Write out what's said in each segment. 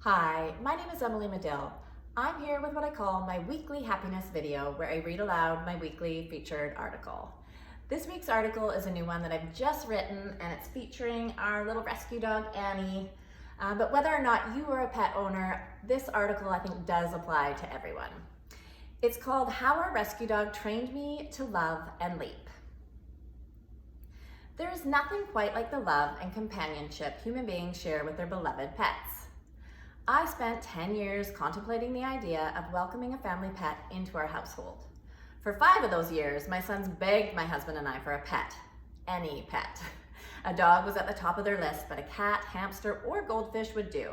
Hi, my name is Emily Madill. I'm here with what I call my weekly happiness video where I read aloud my weekly featured article. This week's article is a new one that I've just written and it's featuring our little rescue dog Annie. But whether or not you are a pet owner, this article I think does apply to everyone. It's called How Our Rescue Dog Trained Me to Love and Leap. There is nothing quite like the love and companionship human beings share with their beloved pets. I spent 10 years contemplating the idea of welcoming a family pet into our household. For 5 of those years, my sons begged my husband and I for a pet, any pet. A dog was at the top of their list, but a cat, hamster, or goldfish would do.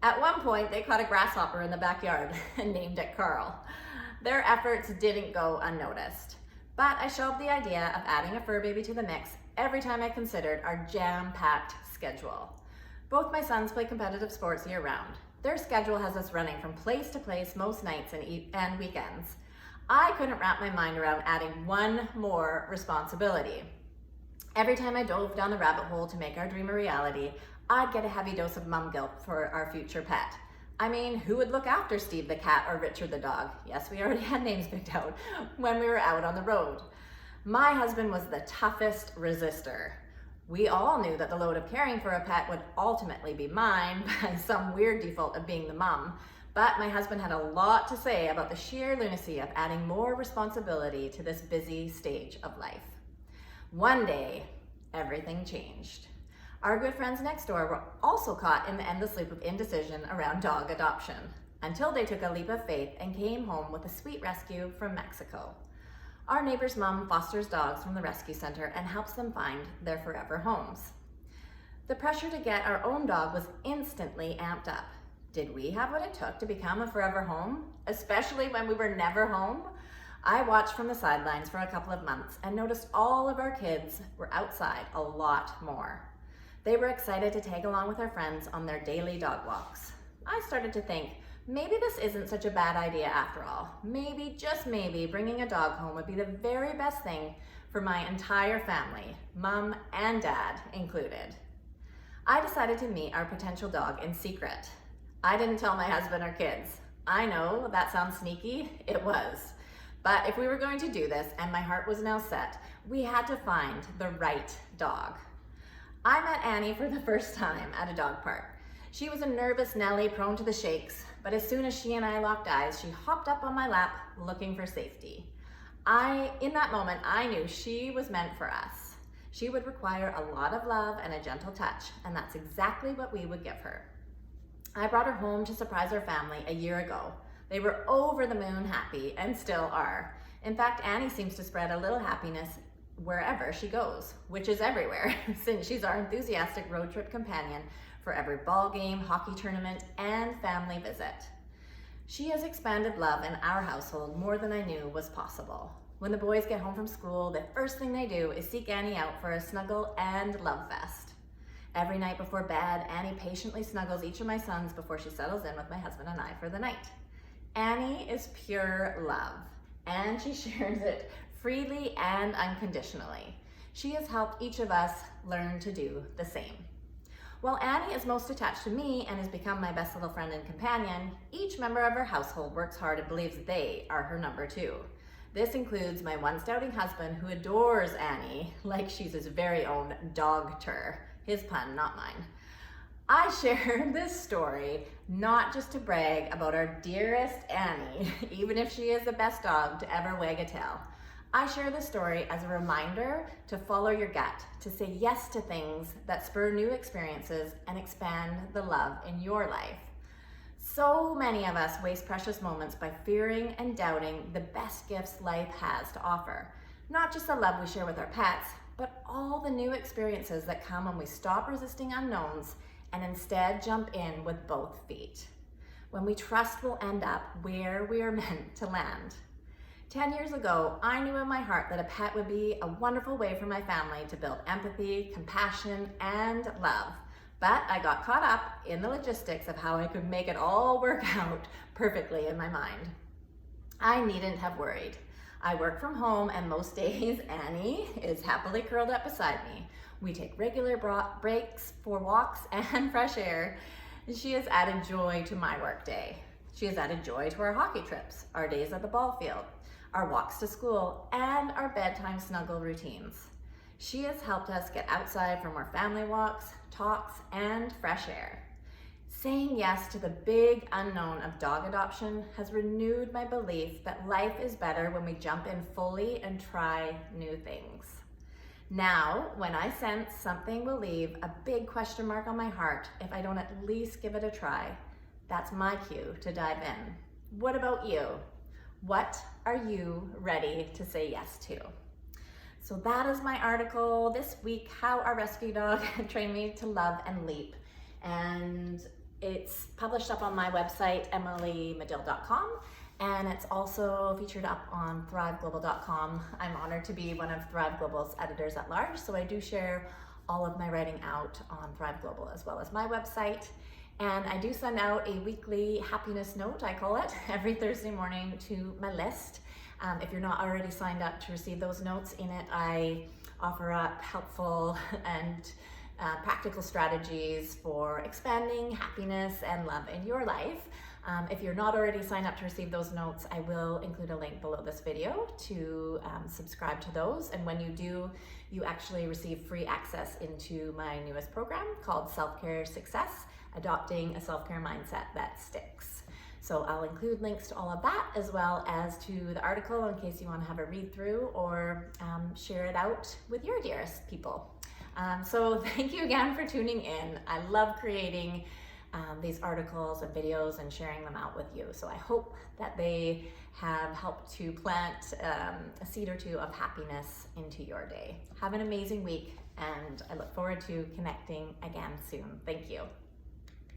At one point, they caught a grasshopper in the backyard and named it Carl. Their efforts didn't go unnoticed, but I shelved the idea of adding a fur baby to the mix every time I considered our jam-packed schedule. Both my sons play competitive sports year-round. Their schedule has us running from place to place most nights and weekends. I couldn't wrap my mind around adding one more responsibility. Every time I dove down the rabbit hole to make our dream a reality, I'd get a heavy dose of mum guilt for our future pet. I mean, who would look after Steve the cat or Richard the dog? Yes, we already had names picked out when we were out on the road. My husband was the toughest resistor. We all knew that the load of caring for a pet would ultimately be mine by some weird default of being the mom, but my husband had a lot to say about the sheer lunacy of adding more responsibility to this busy stage of life. One day, everything changed. Our good friends next door were also caught in the endless loop of indecision around dog adoption, until they took a leap of faith and came home with a sweet rescue from Mexico. Our neighbor's mom fosters dogs from the rescue center and helps them find their forever homes. The pressure to get our own dog was instantly amped up. Did we have what it took to become a forever home, especially when we were never home? I watched from the sidelines for a couple of months and noticed all of our kids were outside a lot more. They were excited to tag along with our friends on their daily dog walks. I started to think, maybe this isn't such a bad idea after all. Maybe, just maybe, bringing a dog home would be the very best thing for my entire family, mom and dad included. I decided to meet our potential dog in secret. I didn't tell my husband or kids. I know that sounds sneaky, it was. But if we were going to do this, and my heart was now set, we had to find the right dog. I met Annie for the first time at a dog park. She was a nervous Nellie prone to the shakes, but as soon as she and I locked eyes, she hopped up on my lap looking for safety. In that moment, I knew she was meant for us. She would require a lot of love and a gentle touch, and that's exactly what we would give her. I brought her home to surprise our family a year ago. They were over the moon happy and still are. In fact, Annie seems to spread a little happiness wherever she goes, which is everywhere, since she's our enthusiastic road trip companion for every ball game, hockey tournament, and family visit. She has expanded love in our household more than I knew was possible. When the boys get home from school, the first thing they do is seek Annie out for a snuggle and love fest. Every night before bed, Annie patiently snuggles each of my sons before she settles in with my husband and I for the night. Annie is pure love, and she shares it freely and unconditionally. She has helped each of us learn to do the same. While Annie is most attached to me and has become my best little friend and companion, each member of her household works hard and believes they are her number 2. This includes my once doubting husband, who adores Annie like she's his very own dogter. His pun, not mine. I share this story not just to brag about our dearest Annie, even if she is the best dog to ever wag a tail. I share this story as a reminder to follow your gut, to say yes to things that spur new experiences and expand the love in your life. So many of us waste precious moments by fearing and doubting the best gifts life has to offer. Not just the love we share with our pets, but all the new experiences that come when we stop resisting unknowns and instead jump in with both feet. When we trust we'll end up where we are meant to land. 10 years ago, I knew in my heart that a pet would be a wonderful way for my family to build empathy, compassion, and love. But I got caught up in the logistics of how I could make it all work out perfectly in my mind. I needn't have worried. I work from home, and most days Annie is happily curled up beside me. We take regular breaks for walks and fresh air. She has added joy to my workday. She has added joy to our hockey trips, our days at the ball field, our walks to school, and our bedtime snuggle routines. She has helped us get outside for more family walks, talks, and fresh air. Saying yes to the big unknown of dog adoption has renewed my belief that life is better when we jump in fully and try new things. Now, when I sense something will leave a big question mark on my heart if I don't at least give it a try, that's my cue to dive in. What about you? What are you ready to say yes to? So that is my article this week, How Our Rescue Dog Trained Me to Love and Leap. And it's published up on my website, emilymadill.com, and it's also featured up on thriveglobal.com. I'm honored to be one of Thrive Global's editors at large, so I do share all of my writing out on Thrive Global as well as my website. And I do send out a weekly happiness note, I call it, every Thursday morning to my list. If you're not already signed up to receive those notes, in it I offer up helpful and practical strategies for expanding happiness and love in your life. If you're not already signed up to receive those notes, I will include a link below this video to subscribe to those. And when you do, you actually receive free access into my newest program called Self-Care Success, Adopting a Self-Care Mindset That Sticks. So I'll include links to all of that as well as to the article in case you want to have a read through or share it out with your dearest people. So thank you again for tuning in. I love creating these articles and videos and sharing them out with you. So I hope that they have helped to plant a seed or two of happiness into your day. Have an amazing week, and I look forward to connecting again soon. Thank you.